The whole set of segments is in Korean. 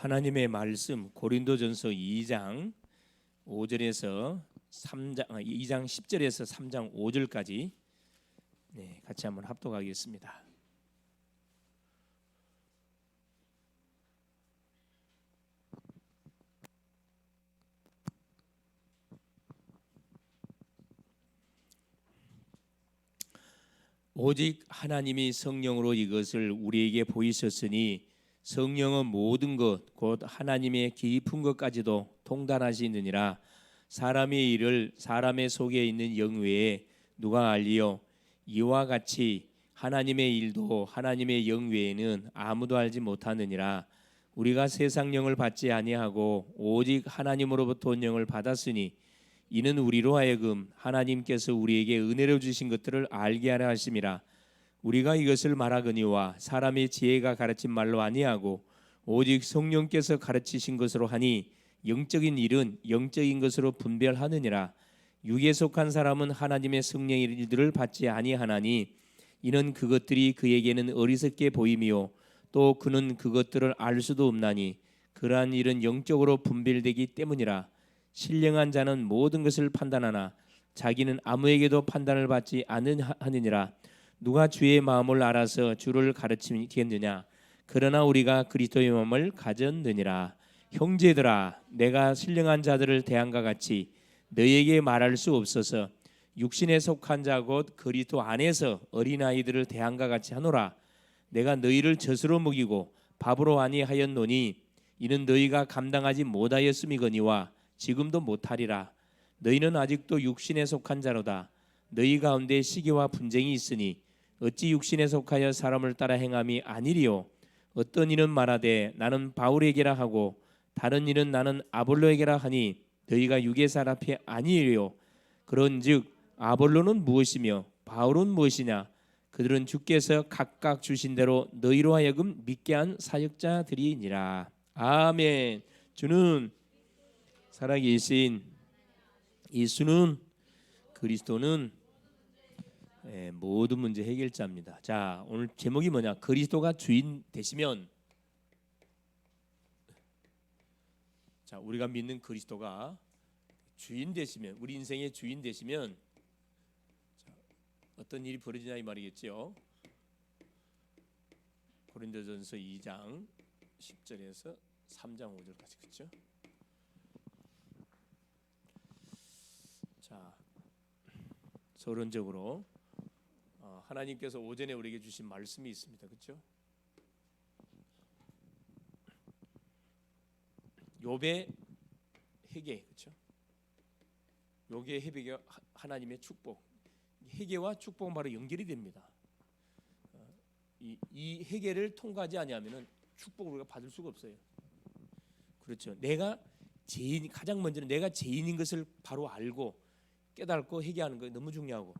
하나님의 말씀 고린도전서 2장 5절에서 2장 10절에서 3장 5절까지 같이 한번 합독하겠습니다. 오직 하나님이 성령으로 이것을 우리에게 보이셨으니 성령은 모든 것 곧 하나님의 깊은 것까지도 통달하시느니라. 사람의 일을 사람의 속에 있는 영 외에 누가 알리요? 이와 같이 하나님의 일도 하나님의 영 외에는 아무도 알지 못하느니라. 우리가 세상 영을 받지 아니하고 오직 하나님으로부터 온 영을 받았으니 이는 우리로 하여금 하나님께서 우리에게 은혜로 주신 것들을 알게 하려 하심이라. 우리가 이것을 말하거니와 사람의 지혜가 가르친 말로 아니하고 오직 성령께서 가르치신 것으로 하니 영적인 일은 영적인 것으로 분별하느니라. 육에 속한 사람은 하나님의 성령의 일들을 받지 아니하나니 이는 그것들이 그에게는 어리석게 보임이요 또 그는 그것들을 알 수도 없나니 그러한 일은 영적으로 분별되기 때문이라. 신령한 자는 모든 것을 판단하나 자기는 아무에게도 판단을 받지 않으니라. 누가 주의 마음을 알아서 주를 가르치겠느냐? 그러나 우리가 그리스도의 마음을 가졌느니라. 형제들아, 내가 신령한 자들을 대함과 같이 너희에게 말할 수 없어서 육신에 속한 자 곧 그리스도 안에서 어린아이들을 대함과 같이 하노라. 내가 너희를 젖으로 먹이고 밥으로 아니하였노니 이는 너희가 감당하지 못하였음이거니와 지금도 못하리라. 너희는 아직도 육신에 속한 자로다. 너희 가운데 시기와 분쟁이 있으니 어찌 육신에 속하여 사람을 따라 행함이 아니리요? 어떤 이는 말하되 나는 바울에게라 하고 다른 이는 나는 아볼로에게라 하니 너희가 육의 사람이 아니리요? 그런즉 아볼로는 무엇이며 바울은 무엇이냐? 그들은 주께서 각각 주신 대로 너희로 하여금 믿게 한 사역자들이니라. 아멘. 주는 살아계신 예수는 그리스도는 모든 문제 해결자입니다. 자, 오늘 제목이 뭐냐? 그리스도가 주인 되시면, 자, 우리가 믿는 그리스도가 주인 되시면, 우리 인생의 주인 되시면 어떤 일이 벌어지냐 이 말이겠죠. 고린도전서 2장 10절에서 3장 5절까지 그렇죠? 자, 서론적으로 하나님께서 오전에 우리에게 주신 말씀이 있습니다. 그렇죠? 욥의 회개, 그렇죠? 욥의 회개가 하나님의 축복. 회개와 축복은 바로 연결이 됩니다. 이 회개를 통과하지 아니하면은 축복을 우리가 받을 수가 없어요. 그렇죠? 내가 죄인, 가장 먼저는 내가 죄인인 것을 바로 알고 깨닫고 회개하는 거 너무 중요하고.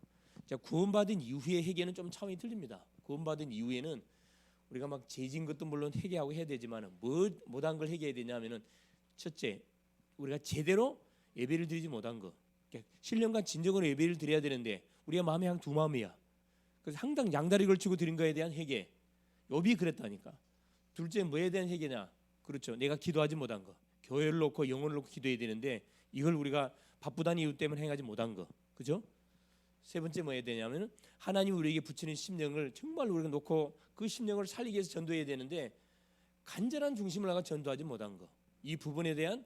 자, 구원받은 이후의 회개는 좀 차원이 틀립니다. 구원받은 이후에는 우리가 막 죄진 것도 물론 회개하고 해야 되지만 못한 걸 회개해야 되냐면은 첫째, 우리가 제대로 예배를 드리지 못한 거. 신령과 진정으로 예배를 드려야 되는데 우리가 마음이 한 두 마음이야. 그래서 항상 양다리 걸치고 드린 거에 대한 회개. 욥이 그랬다니까. 둘째, 뭐에 대한 회개냐? 그렇죠. 내가 기도하지 못한 거. 교회를 놓고 영혼을 놓고 기도해야 되는데 이걸 우리가 바쁘다는 이유 때문에 행하지 못한 거. 그죠? 세 번째 뭐 해야 되냐면 하나님 우리에게 붙이는 심령을 정말 우리가 놓고 그 심령을 살리기 위해서 전도해야 되는데 간절한 중심을 나가 전도하지 못한 거. 이 부분에 대한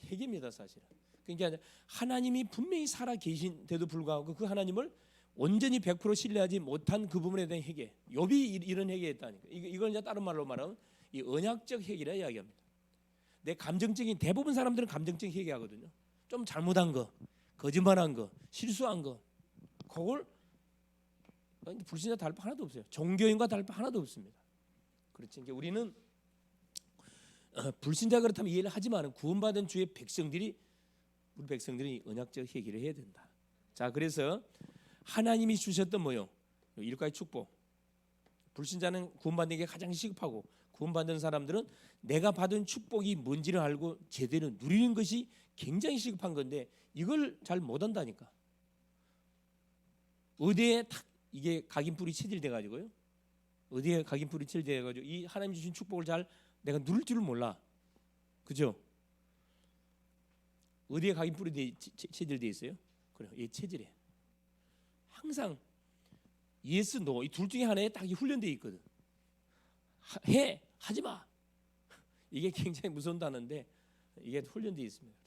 회개입니다, 사실은. 그러니까 하나님이 분명히 살아 계신데도 불구하고 그 하나님을 온전히 100% 신뢰하지 못한 그 부분에 대한 회개. 욥이 이런 회개했다니까. 이걸 이제 다른 말로 말하면 이 언약적 회개라 이야기합니다. 내 감정적인, 대부분 사람들은 감정적 회개하거든요. 좀 잘못한 거, 거짓말한 거, 실수한 거, 그걸 불신자 다를 바 하나도 없어요. 종교인과 다를 바 하나도 없습니다. 그렇지. 그러니까 우리는 불신자 그렇다면 이해를 하지만 구원받은 주의 백성들이, 우리 백성들이 언약적 회개를 해야 된다. 자, 그래서 하나님이 주셨던 뭐요? 일과의 축복. 불신자는 구원받는 게 가장 시급하고 구원받은 사람들은 내가 받은 축복이 뭔지를 알고 제대로 누리는 것이 굉장히 시급한 건데 이걸 잘 못한다니까. 어디에 딱 이게 각인뿔이 체질돼 가지고요. 어디에 각인뿔이 체질돼 가지고 이 하나님 주신 축복을 잘 내가 누릴 줄을 몰라. 그죠? 어디에 각인뿔이 체질되어 있어요? 그래요. 이 체질에 항상 예스 노 이 둘 중에 하나에 딱 훈련되어 있거든. 해 하지 마. 이게 굉장히 무서운 단어인데 이게 훈련되어 있습니다.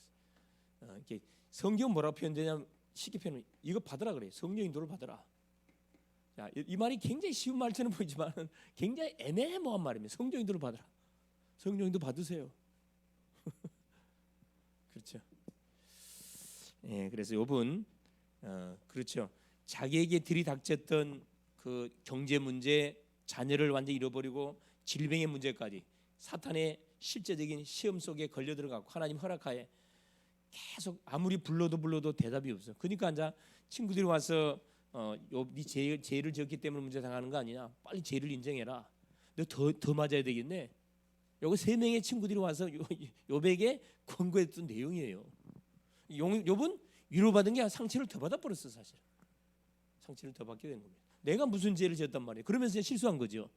이렇게 성경 뭐라고 표현되냐면 쉽게 표현하면 이거 받으라 그래요. 성령 인도를 받으라. 자, 이 말이 굉장히 쉬운 말처럼 보이지만 굉장히 애매모호한 말입니다. 성령 인도를 받으라. 성령 인도 받으세요. 그렇죠. 예, 그래서 요번 그렇죠. 자기에게 들이닥쳤던 그 경제 문제, 자녀를 완전히 잃어버리고 질병의 문제까지 사탄의 실제적인 시험 속에 걸려 들어가고 하나님 허락하에 계속 아무리 불러도 대답이 없어. 그러니까 이제 친구들이 와서 네 죄를 지었기 때문에 문제 당하는 거 아니냐? 빨리 죄를 인정해라. 너 더 맞아야 되겠네. 요거 3명의 친구들이 와서 요백에 권고했던 내용이에요. 요번 위로받은 게 상처를 더 받아버렸어. 사실 상처를 더 받게 된 겁니다. 내가 무슨 죄를 지었단 말이에요. 그러면서 실수한 거죠.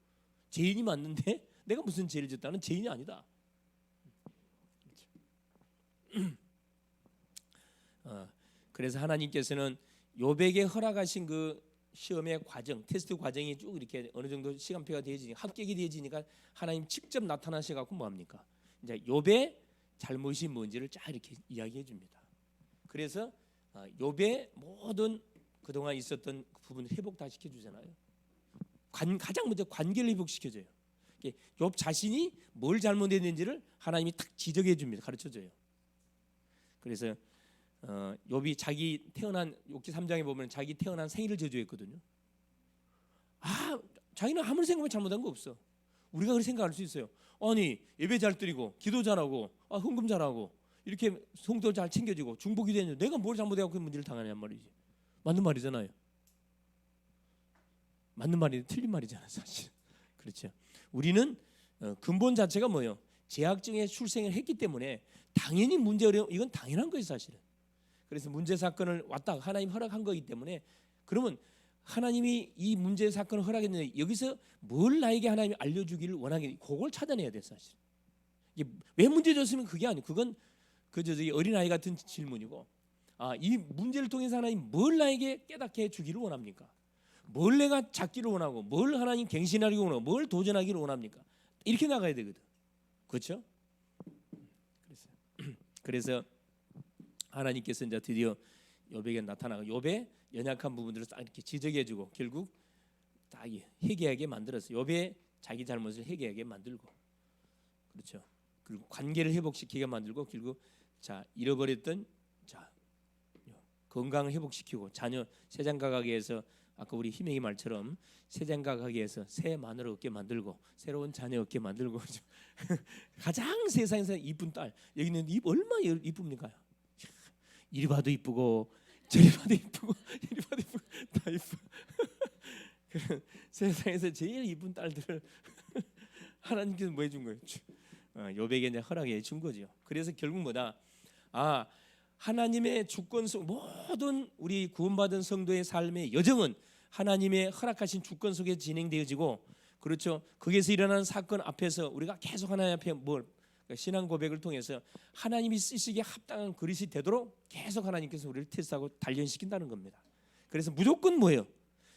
죄인이 맞는데 내가 무슨 죄를 지었다는 죄인이 아니다. 그래서 하나님께서는 요백에 허락하신 그 시험의 과정, 테스트 과정이 쭉 이렇게 어느 정도 시간표가 되어지니까 합격이 되어지니까 하나님 직접 나타나셔 갖고 뭐 합니까? 이제 욥의 잘못이 뭔지를 쫙 이렇게 이야기해 줍니다. 그래서 욥의 모든 그동안 있었던 그 부분을 회복 다 시켜 주잖아요. 가장 먼저 관계를 회복시켜줘요. 욥 자신이 뭘 잘못했는지를 하나님이 딱 지적해 줍니다. 가르쳐 줘요. 그래서 욥이 자기 태어난 욥기 3장에 보면 자기 태어난 생일을 저주했거든요. 자기는 아무리 생각하면 잘못한 거 없어. 우리가 그렇게 생각할 수 있어요. 아니 예배 잘 드리고 기도 잘하고 헌금 잘하고 이렇게 성도 잘 챙겨주고 중보기도 했는데 내가 뭘 잘못해갖고 그 문제를 당하냔 말이지. 맞는 말이잖아요. 맞는 말이 틀린 말이잖아요. 사실. 그렇죠. 우리는 근본 자체가 뭐예요? 제약증에 출생을 했기 때문에 당연히 문제 어려움 이건 당연한 거예요. 사실은. 그래서 문제 사건을 왔다 하나님 허락한 거기 때문에 그러면 하나님이 이 문제 사건을 허락했는데 여기서 뭘 나에게 하나님이 알려주기를 원하게 그걸 찾아내야 돼. 사실. 이게 왜 문제 줬으면 그게 아니고 그건 그저 어린아이 같은 질문이고 이 문제를 통해서 하나님 뭘 나에게 깨닫게 해주기를 원합니까? 뭘 내가 찾기를 원하고 뭘 하나님 갱신하기를 원하고 뭘 도전하기를 원합니까? 이렇게 나가야 되거든. 그렇죠? 그래서 하나님께서 이제 드디어 욥에게 나타나고 욥의 연약한 부분들을 딱 이렇게 지적해주고 결국 딱 회개하게 만들었어요. 욥의 자기 잘못을 회개하게 만들고 그렇죠. 그리고 관계를 회복시키게 만들고 결국 잃어버렸던 건강을 회복시키고 자녀 새장가가게 해서 아까 우리 희명이 말처럼 새장가가게 해서 새 마누라 얻게 만들고 새로운 자녀 얻게 만들고 가장 세상에서 이쁜 딸 여기는 얼마나 이쁩니까? 이리 봐도 이쁘고 저리 봐도 이쁘고 이리 봐도 이쁘고 다 이쁘. 그런 세상에서 제일 이쁜 딸들을 하나님께서 뭐 해준 거예요? 욥에게 이제 허락해 준 거죠. 그래서 결국 뭐다? 하나님의 주권 속 모든 우리 구원받은 성도의 삶의 여정은 하나님의 허락하신 주권 속에 진행되어지고 그렇죠. 거기에서 일어나는 사건 앞에서 우리가 계속 하나님 앞에 신앙 고백을 통해서 하나님이 쓰시기에 합당한 그릇이 되도록 계속 하나님께서 우리를 테스트하고 단련시킨다는 겁니다. 그래서 무조건 뭐예요?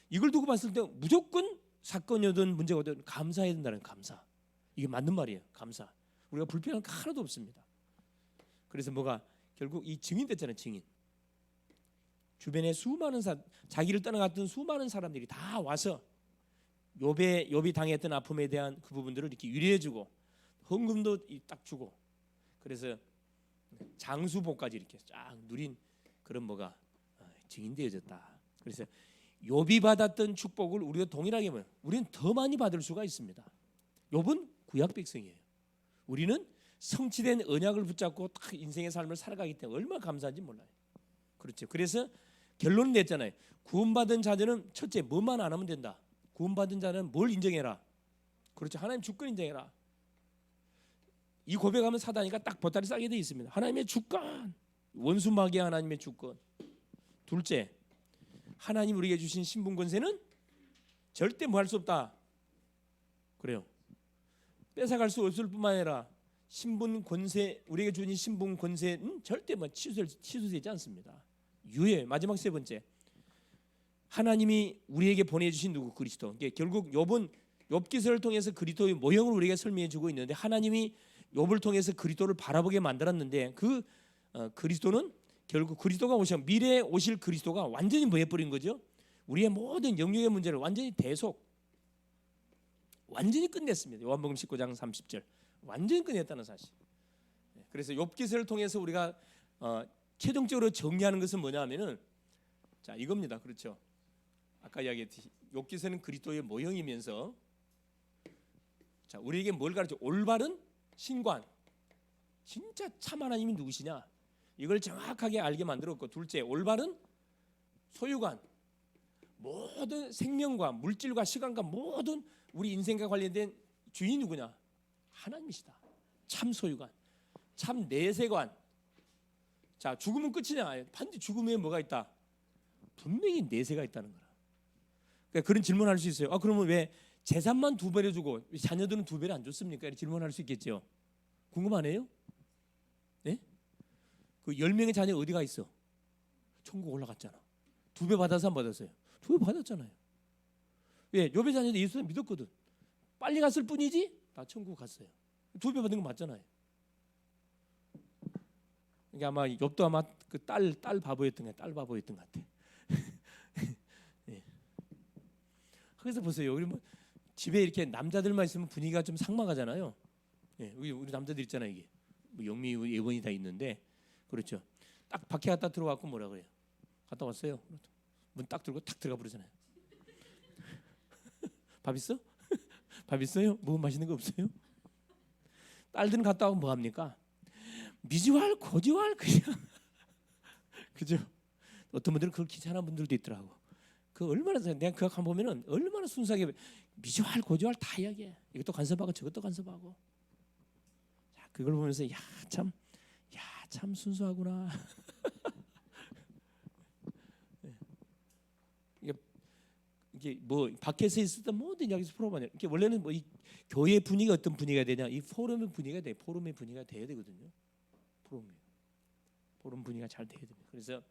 이걸 두고 봤을 때 무조건 사건이든 문제거든 감사해야 된다는 감사. 이게 맞는 말이에요. 감사. 우리가 불편한 거 하나도 없습니다. 그래서 뭐가 결국 이 증인 됐잖아요. 증인. 주변에 수많은 자기를 떠나갔던 수많은 사람들이 다 와서 욥이 당했던 아픔에 대한 그 부분들을 이렇게 위로해주고 헌금도 딱 주고 그래서 장수복까지 이렇게 쫙 누린 그런 뭐가 증인되어졌다. 그래서 욥이 받았던 축복을 우리가 동일하게 보면 우리는 더 많이 받을 수가 있습니다. 욥은 구약 백성이에요. 우리는 성취된 언약을 붙잡고 딱 인생의 삶을 살아가기 때문에 얼마나 감사한지 몰라요. 그렇죠. 그래서 결론을 냈잖아요. 구원받은 자들은 첫째 뭐만 안 하면 된다. 구원받은 자는 뭘 인정해라. 그렇죠. 하나님 주권 인정해라. 이 고백하면 사단이가 딱 보따리 싸게 돼 있습니다. 하나님의 주권, 원수 마귀 하나님의 주권. 둘째, 하나님 우리에게 주신 신분 권세는 절대 뭐 할 수 없다. 그래요. 뺏어갈 수 없을 뿐만 아니라 신분 권세, 우리에게 주신 신분 권세는 절대 취소되지 않습니다. 유예. 마지막 세 번째, 하나님이 우리에게 보내주신 누구? 그리스도. 이게 결국 욥기서를 통해서 그리스도의 모형을 우리에게 설명해주고 있는데, 하나님이 욥을 통해서 그리스도를 바라보게 만들었는데, 그 그리스도는 결국 그리스도가 오셔 미래에 오실 그리스도가 완전히 뭐 해버린 거죠? 우리의 모든 영역의 문제를 완전히 완전히 끝냈습니다. 요한복음 19장 30절 완전히 끝냈다는 사실. 그래서 욥기서를 통해서 우리가 최종적으로 정리하는 것은 뭐냐면은 자 이겁니다. 그렇죠? 아까 이야기했듯이 욥기서는 그리스도의 모형이면서 자 우리에게 뭘 가르쳐? 올바른 신관. 진짜 참 하나님이 누구시냐? 이걸 정확하게 알게 만들었고, 둘째 올바른 소유관. 모든 생명과 물질과 시간과 모든 우리 인생과 관련된 주인이 누구냐? 하나님이시다. 참 소유관, 참 내세관. 자 죽으면 끝이냐? 반드시 죽음에 뭐가 있다? 분명히 내세가 있다는 거라. 그러니까 그런 질문할 수 있어요. 그러면 왜 재산만 2배를 주고 자녀들은 2배를 안 줬습니까? 이렇게 질문할 수 있겠죠. 궁금하네요. 네? 그 10명의 자녀 어디가 있어? 천국 올라갔잖아. 2배 받아서 안 받았어요? 2배 받았잖아요. 왜? 욥의 자녀도 예수를 믿었거든. 빨리 갔을 뿐이지 다 천국 갔어요. 2배 받은 거 맞잖아요. 이게 아마 욥도 아마 그 딸 바보였던 거야. 딸 바보였던 것 같아. 네. 그래서 보세요. 우리 뭐 집에 이렇게 남자들만 있으면 분위기가 좀 삭막하잖아요. 네. 우리 남자들 있잖아요. 이게 뭐 영미 예원이 다 있는데 그렇죠. 딱 밖에 갔다 들어왔고 뭐라 그래요? 갔다 왔어요. 문 딱 들고 탁 들어가 버리잖아요. 밥 있어? 밥 있어요? 뭐 맛있는 거 없어요? 딸들은 갔다 오면 뭐 합니까? 미지왈 고지왈 그냥 그죠? 어떤 분들은 그걸 귀찮은 분들도 있더라고. 그 얼마나 내가 그거 한번 보면은 얼마나 순수하게 미지왈 고지왈 다 이야기해. 이것도 간섭하고 저것도 간섭하고. 자, 그걸 보면서 참 순수하구나. 이게 뭐 밖에서 있었던 모든 이야기에서 풀어봐요. 이게 원래는 뭐 이 교회 분위기가 어떤 분위기가 되냐? 이 포럼의 분위기가 돼. 포럼의 분위기가 돼야 되거든요. 포럼 분위기가 잘 돼야 됩니다. 그래서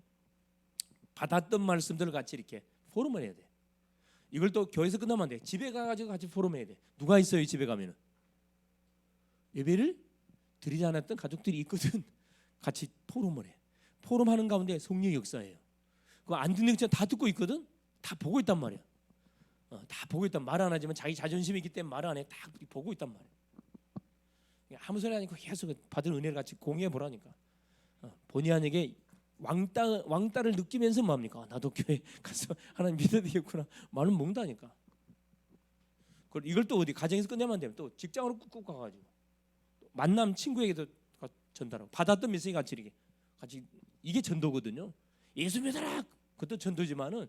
받았던 말씀들을 같이 이렇게 포럼을 해야 돼. 이걸 또 교회에서 끝나면 안 돼. 집에 가가지고 같이 포럼해야 돼. 누가 있어요? 집에 가면은 예배를 드리지 않았던 가족들이 있거든. 같이 포럼을 해. 포럼하는 가운데 성령의 역사예요. 그거 안 듣는 것처럼 다 듣고 있거든. 다 보고 있단 말이야. 다 보고 있단 말 안 하지만 자기 자존심이 있기 때문에 말 안 해. 다 보고 있단 말이야. 아무 소리 아니고 계속 받은 은혜를 같이 공유해 보라니까. 본의 아니게 왕따를 느끼면서 뭐합니까? 나도 교회 가서 하나님 믿어야 되겠구나. 말은 먹는다니까. 이걸 또 어디 가정에서 끝내면 안 되면 또 직장으로 꾹꾹 가가지고 만남 친구에게도 전달하고 받았던 메시지 같이 이게 전도거든요. 예수 믿어라. 그것도 전도지만은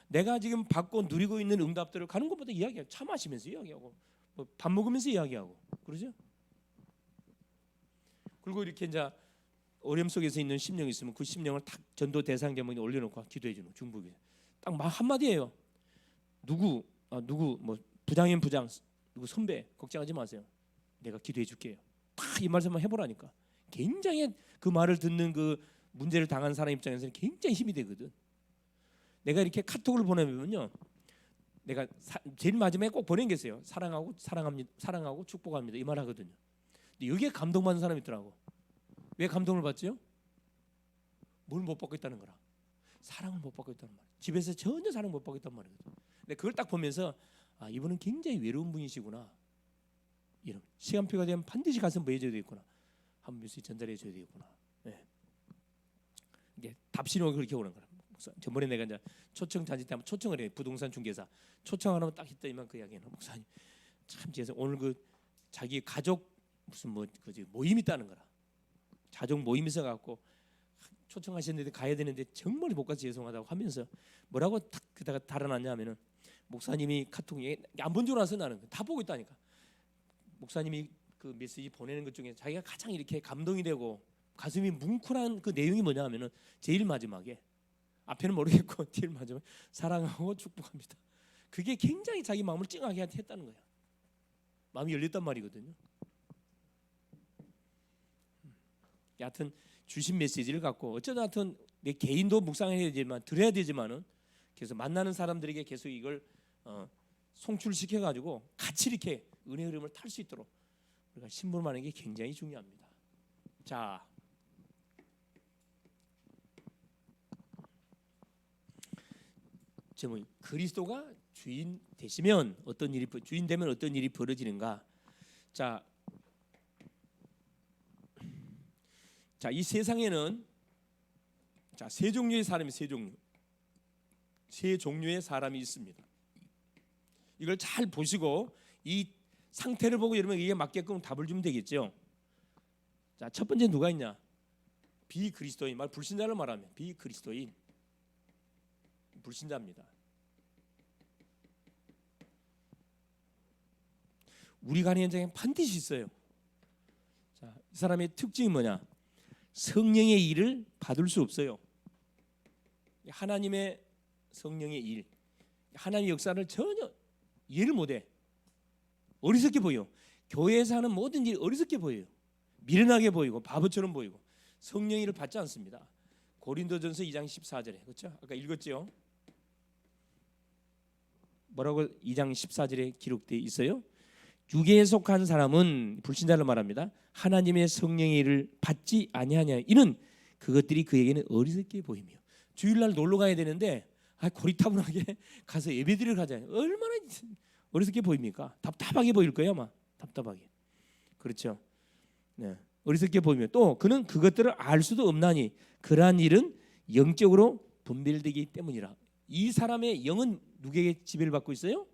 내가 지금 받고 누리고 있는 응답들을 가는 것보다 이야기하고 차 마시면서 이야기하고 뭐 밥 먹으면서 이야기하고 그러죠. 그리고 이렇게 이제 어려움 속에서 있는 심령이 있으면 그 심령을 탁 전도 대상 제목에 올려놓고 기도해 주는 중보기. 딱 한마디예요. 누구 뭐 부장이면 부장, 누구 선배 걱정하지 마세요. 내가 기도해 줄게요. 딱 이 말씀만 해보라니까. 굉장히 그 말을 듣는 그 문제를 당한 사람 입장에서는 굉장히 힘이 되거든. 내가 이렇게 카톡을 보내면요, 내가 제일 마지막에 꼭 보낸 게 있어요. 사랑하고 축복합니다. 이 말 하거든요. 근데 여기에 감동받는 사람이 있더라고. 왜 감동을 받죠? 뭘 못 받고 있다는 거라. 사랑을 못 받고 있다는 말이야. 집에서 전혀 사랑 못 받고 있단 말이거든. 근데 그걸 딱 보면서 이분은 굉장히 외로운 분이시구나. 이런 시간표가 되면 반드시 가서 뭐 해줘야 되겠구나. 한 메시지 전달해 줘야 되겠구나. 네. 이게 답신호가 그렇게 오는 거라. 저번에 내가 이제 초청 잔치 때 한번 초청을 해. 부동산 중개사 초청하면 딱 했더니만 그 이야기는 목사님 참 죄송. 오늘 그 자기 가족 무슨 모임 있다는 거라. 가족 모임 있어 갖고 초청하셨는데 가야 되는데 정말 못 가서 죄송하다고 하면서 뭐라고 딱 그다가 달아놨냐면은 목사님이 카톡에 안 본 줄 알아서 나는 다 보고 있다니까. 목사님이 그 메시지 보내는 것 중에 자기가 가장 이렇게 감동이 되고 가슴이 뭉클한 그 내용이 뭐냐면은 제일 마지막에 앞에는 모르겠고 제일 마지막에 사랑하고 축복합니다. 그게 굉장히 자기 마음을 찡하게 했다는 거야. 마음이 열렸단 말이거든요. 하여튼 주신 메시지를 갖고 어쩌다 하여튼 내 개인도 묵상해야 되지만 들어야 되지만은 계속 만나는 사람들에게 계속 이걸 송출시켜 가지고 같이 이렇게 은혜 흐름을 탈 수 있도록 우리가 심부름하는 게 굉장히 중요합니다. 자, 제목 그리스도가 주인 되시면 어떤 일이 주인 되면 어떤 일이 벌어지는가? 자, 이 세상에는 세 종류의 사람이 세 종류의 사람이 있습니다. 이걸 잘 보시고 이 상태를 보고 여러분 이게 맞게끔 답을 주면 되겠죠. 자, 첫 번째 누가 있냐? 비그리스도인, 불신자를 말하면 비그리스도인, 불신자입니다. 우리 가는 현장에 반드시 있어요. 자, 이 사람의 특징이 뭐냐? 성령의 일을 받을 수 없어요. 하나님의 성령의 일, 하나님의 역사를 전혀 이해를 못해. 어리석게 보여. 교회에서 하는 모든 일이 어리석게 보여요. 미련하게 보이고 바보처럼 보이고 성령의 일을 받지 않습니다. 고린도전서 2장 14절에 그렇죠? 아까 읽었죠? 뭐라고 2장 14절에 기록되어 있어요? 육에 속한 사람은 불신자를 말합니다. 하나님의 성령의 일을 받지 아니하냐. 이는 그것들이 그에게는 어리석게 보이며 주일날 놀러 가야 되는데 고리타분하게 가서 예배드리러 가자. 얼마나 어리석게 보입니까? 답답하게 보일 거예요 아마. 답답하게. 그렇죠. 네. 어리석게 보이며 또 그는 그것들을 알 수도 없나니 그러한 일은 영적으로 분별되기 때문이라. 이 사람의 영은 누구에게 지배를 받고 있어요?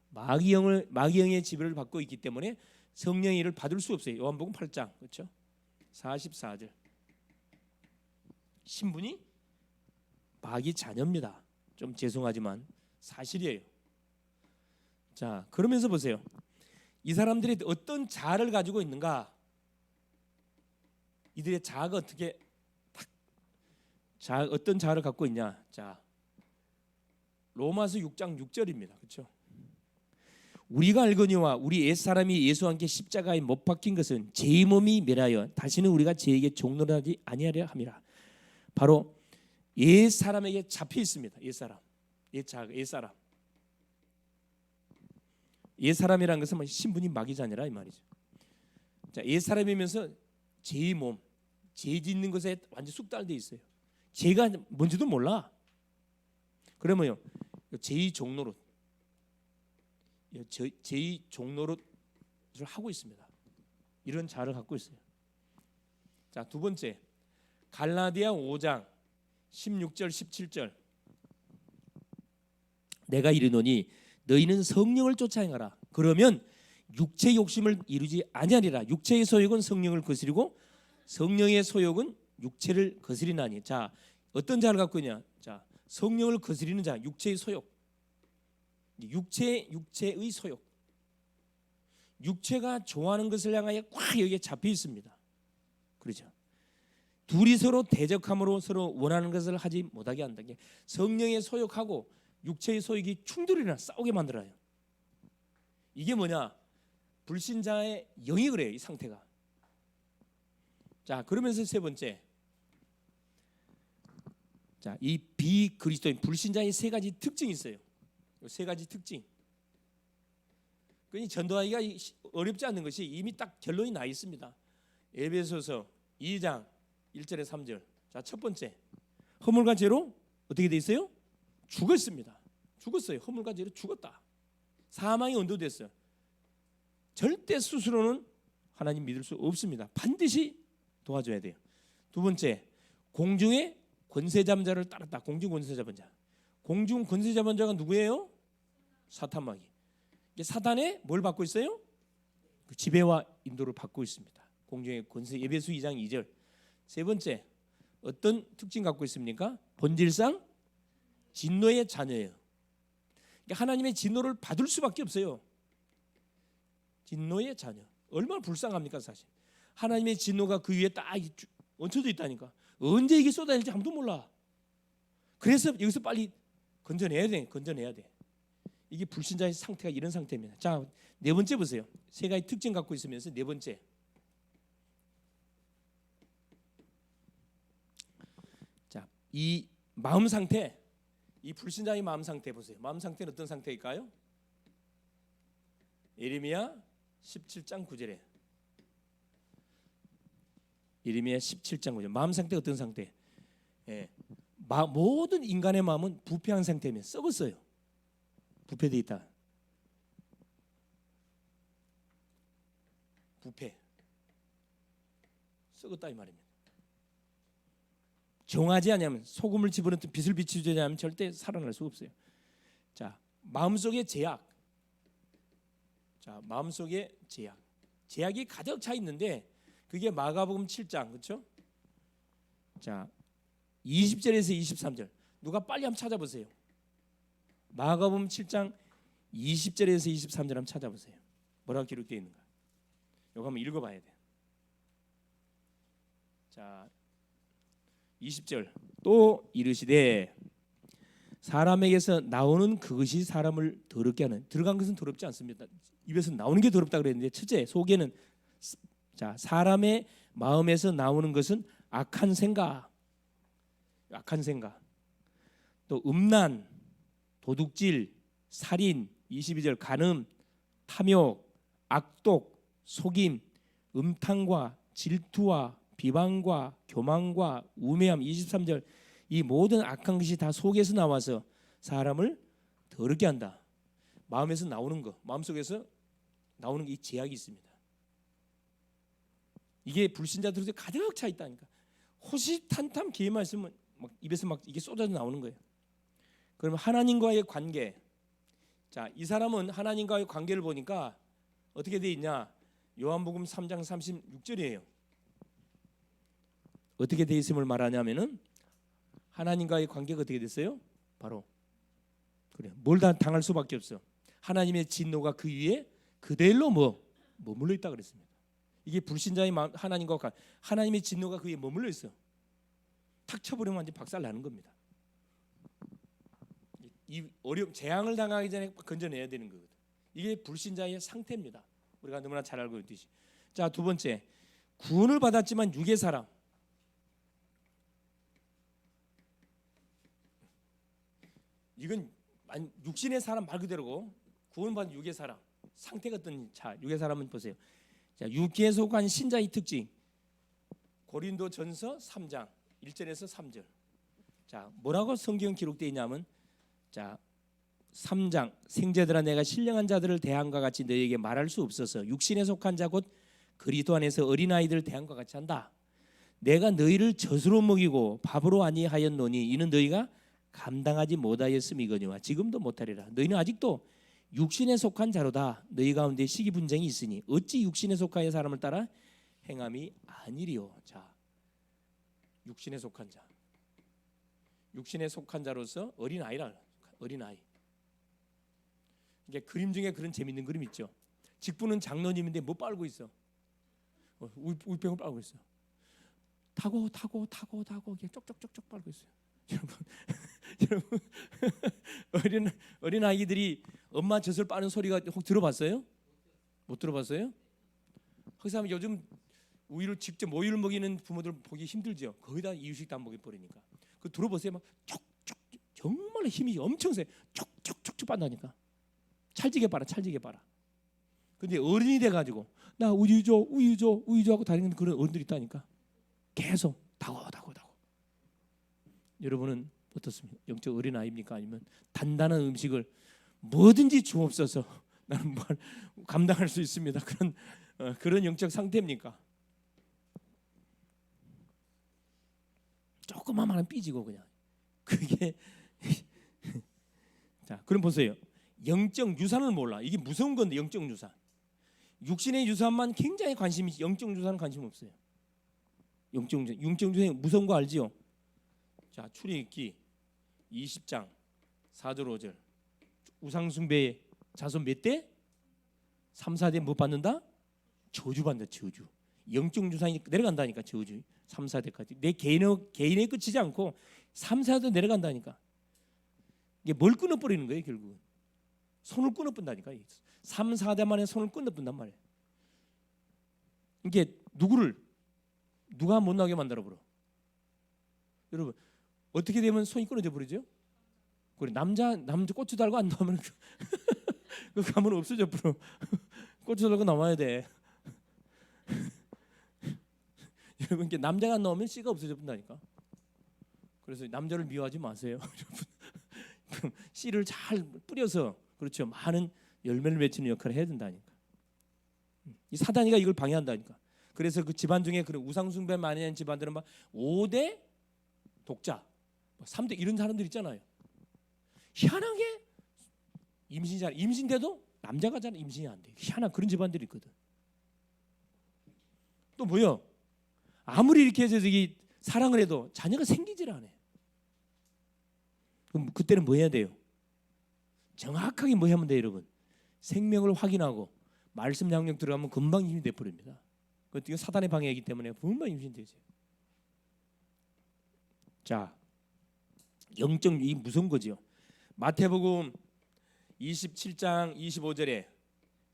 마귀영의 지배를 받고 있기 때문에 성령의 일을 받을 수 없어요. 요한복음 8장 그렇죠? 44절. 신분이 마귀 자녀입니다. 좀 죄송하지만 사실이에요. 자, 그러면서 보세요. 이 사람들이 어떤 자아를 가지고 있는가? 이들의 자아가 어떤 자아를 갖고 있냐? 자, 로마서 6장 6절입니다. 그렇죠? 우리가 알거니와 우리 옛사람이 예수와 함께 십자가에 못 박힌 것은 제 몸이 멸하여 다시는 우리가 죄에게 종노하지 아니하려 함이라. 바로 옛사람에게 잡혀 있습니다. 옛사람. 옛사람이라는 것은 신분이 마귀자녀라 이 말이죠. 자, 옛사람이면서 죄의 몸, 죄 짓는 것에 완전 숙달돼 있어요. 죄가 뭔지도 몰라. 그러면요, 죄의 종노릇, 죄의 종노릇을 하고 있습니다. 이런 자를 갖고 있어요. 자, 두 번째, 갈라디아 5장 16절 17절. 내가 이르노니 너희는 성령을 쫓아 행하라. 그러면 육체 욕심을 이루지 아니하리라. 육체의 소욕은 성령을 거스리고 성령의 소욕은 육체를 거스리나니. 자, 어떤 자를 갖고 있냐? 자, 성령을 거스리는 자, 육체의 소욕. 육체의 소욕. 육체가 좋아하는 것을 향하여 꽉 여기에 잡혀 있습니다. 그렇죠? 둘이 서로 대적함으로 서로 원하는 것을 하지 못하게 한다는 게 성령의 소욕하고 육체의 소욕이 충돌이나 싸우게 만들어요. 이게 뭐냐? 불신자의 영이 그래요. 이 상태가. 자, 그러면서 세 번째, 자, 이 비그리스도인 불신자의 세 가지 특징이 있어요. 세 가지 특징. 그러니 전도하기가 어렵지 않는 것이 이미 딱 결론이 나 있습니다. 에베소서 2장 1절에 3절. 자, 첫 번째, 허물과 죄로 어떻게 돼 있어요? 죽었습니다. 죽었어요. 허물과 죄로 죽었다. 사망이 언도됐어요. 절대 스스로는 하나님 믿을 수 없습니다. 반드시 도와줘야 돼요. 두 번째, 공중의 권세 잡은 자를 따랐다. 공중 권세 잡은 자. 공중 권세 잡은 자가 누구예요? 사탄 마귀. 사탄의 뭘 받고 있어요? 그 지배와 인도를 받고 있습니다. 공중의 권세. 에베소 2장 2절. 세 번째, 어떤 특징 갖고 있습니까? 본질상 진노의 자녀예요. 하나님의 진노를 받을 수밖에 없어요. 진노의 자녀. 얼마나 불쌍합니까 사실. 하나님의 진노가 그 위에 딱 얹혀져 있다니까. 언제 이게 쏟아질지 아무도 몰라. 그래서 여기서 빨리 건져내야 돼. 이게 불신자의 상태가 이런 상태입니다. 자, 네 번째 보세요. 세 가지 특징 갖고 있으면서 네 번째. 이 마음 상태, 이 불신자의 마음 상태 보세요. 마음 상태는 어떤 상태일까요? 예레미야 17장 9절에 예레미야 17장 9절 마음 상태가 어떤 상태? 예, 모든 인간의 마음은 부패한 상태면 썩었어요. 부패되어 있다. 부패 썩었다 이 말입니다. 정하지 않으면 소금을 집어넣든 빛을 비추지 않으면 절대 살아날 수 없어요. 자, 마음속의 제약. 자, 마음속의 제약. 제약이 가득 차 있는데 그게 마가복음 7장 그렇죠? 자, 20절에서 23절. 누가 빨리 한번 찾아보세요. 마가복음 7장 20절에서 23절 한번 찾아보세요. 뭐라고 기록되어 있는가? 이거 한번 읽어봐야 돼. 자, 20절. 또 이르시되 사람에게서 나오는 그것이 사람을 더럽게 하는. 들어간 것은 더럽지 않습니다. 입에서 나오는 게 더럽다 그랬는데 첫째 속에는 자 사람의 마음에서 나오는 것은 악한 생각, 또 음란, 도둑질, 살인, 22절 간음, 탐욕, 악독, 속임, 음탕과 질투와 비방과 교만과 우매함, 23절 이 모든 악한 것이 다 속에서 나와서 사람을 더럽게 한다. 마음에서 나오는 거, 마음속에서 나오는 게 이 제약이 있습니다. 이게 불신자들한테 가득 차 있다니까. 호시탄탐 기회 말씀은 막 입에서 막 이게 쏟아져 나오는 거예요. 그러면 하나님과의 관계. 자, 이 사람은 하나님과의 관계를 보니까 어떻게 돼 있냐? 요한복음 3장 36절이에요. 어떻게 돼 있음을 말하냐면은 하나님과의 관계가 어떻게 됐어요? 바로 그래. 뭘 다 당할 수밖에 없어. 하나님의 진노가 그 위에 그대로 머물러 있다 그랬습니다. 이게 불신자의 마음, 하나님과 하나님의 진노가 그 위에 머물러 있어. 탁 쳐버리면 완전 박살 나는 겁니다. 이 재앙을 당하기 전에 건져내야 되는 거거든. 이게 불신자의 상태입니다. 우리가 너무나 잘 알고 있듯이. 자, 두 번째, 구원을 받았지만 육의 사람. 이건 육신의 사람 말 그대로고 구원받은 육의 사람. 상태가 어떤 자 육의 사람은 보세요. 자, 육에 속한 신자의 특징. 고린도전서 3장 1절에서 3절. 자, 뭐라고 성경 기록되어 있냐면 자, 3장 생제들아 내가 신령한 자들을 대함과 같이 너희에게 말할 수 없어서 육신에 속한 자 곧 그리스도 안에서 어린아이들 대함과 같이 한다. 내가 너희를 젖으로 먹이고 밥으로 아니하였노니 이는 너희가 감당하지 못하였음이거니와 지금도 못하리라. 너희는 아직도 육신에 속한 자로다. 너희 가운데 시기 분쟁이 있으니 어찌 육신에 속하여 사람을 따라 행함이 아니리요. 자, 육신에 속한 자. 육신에 속한 자로서 어린아이라. 어린아이. 이게 그림 중에 그런 재밌는 그림 있죠. 직분은 장로님인데 뭐 빨고 있어? 우유병을 빨고 있어. 타고 이렇게 쪽쪽쪽쪽 빨고 있어요. 여러분 어린 아이들이 엄마 젖을 빠는 소리가 혹 들어봤어요? 못 들어봤어요? 그래서 요즘 우유를 직접 모유를 먹이는 부모들 보기 힘들죠. 거의 다 이유식도 안 먹여 버리니까. 그 들어보세요. 막 쪽쪽 정말 힘이 엄청 세. 쪽쪽쪽쪽 빤다니까. 찰지게 빨아. 근데 어른이 돼 가지고 나 우유 줘 하고 다니는 그런 어른들이 있다니까. 계속 다고. 여러분은 어떻습니까? 영적 어린아이입니까? 아니면 단단한 음식을 뭐든지 주옵소서 나는 감당할 수 있습니다. 그런 영적 상태입니까? 조금만 하면 삐지고 그냥 그게 자, 그럼 보세요. 영적 유산을 몰라. 이게 무서운 건데 영적 유산. 육신의 유산만 굉장히 관심이 있지 영적 유산은 관심 없어요. 영적 유산이 무서운 거 알지요? 자, 출애굽기 20장 4절 5절. 우상 숭배의 자손 몇 대? 3, 4대 못 받는다? 저주 받는다. 저주. 영적 유산이 내려간다니까. 저주. 3, 4대까지. 내 개인에 그치지 않고 3, 4대 내려간다니까. 이게 뭘 끊어버리는 거예요 결국은. 손을 끊어본다니까. 3, 4대 만에 손을 끊어본단 말이에요. 이게 누가 못 나게 만들어버려. 여러분 어떻게 되면 손이 끊어져 버리죠? 그래 남자 고추 달고 안 나오면 그 가면 없어져 버려. 고추 달고 나와야 돼. 여러분 이게 남자가 안 나오면 씨가 없어져 본다니까. 그래서 남자를 미워하지 마세요. 씨를 잘 뿌려서 그렇죠. 많은 열매를 맺히는 역할을 해야 된다니까. 이 사단이가 이걸 방해한다니까. 그래서 그 집안 중에 그런 우상숭배 많이 하는 집안들은 막 5대 독자, 3대 이런 사람들 있잖아요. 희한하게 임신돼도 남자가 잘 임신이 안 돼. 희한한 그런 집안들이 있거든. 또 뭐요? 아무리 이렇게 해서 저기 사랑을 해도 자녀가 생기질 않아요. 그럼 그때는 뭐 해야 돼요? 정확하게 뭐 하면 돼요, 여러분? 생명을 확인하고 말씀 양육 들어가면 금방 임신이 돼 버립니다. 그것도 사단의 방해이기 때문에 금방 임신되죠. 자, 영적 이 무서운 거죠. 마태복음 27장 25절에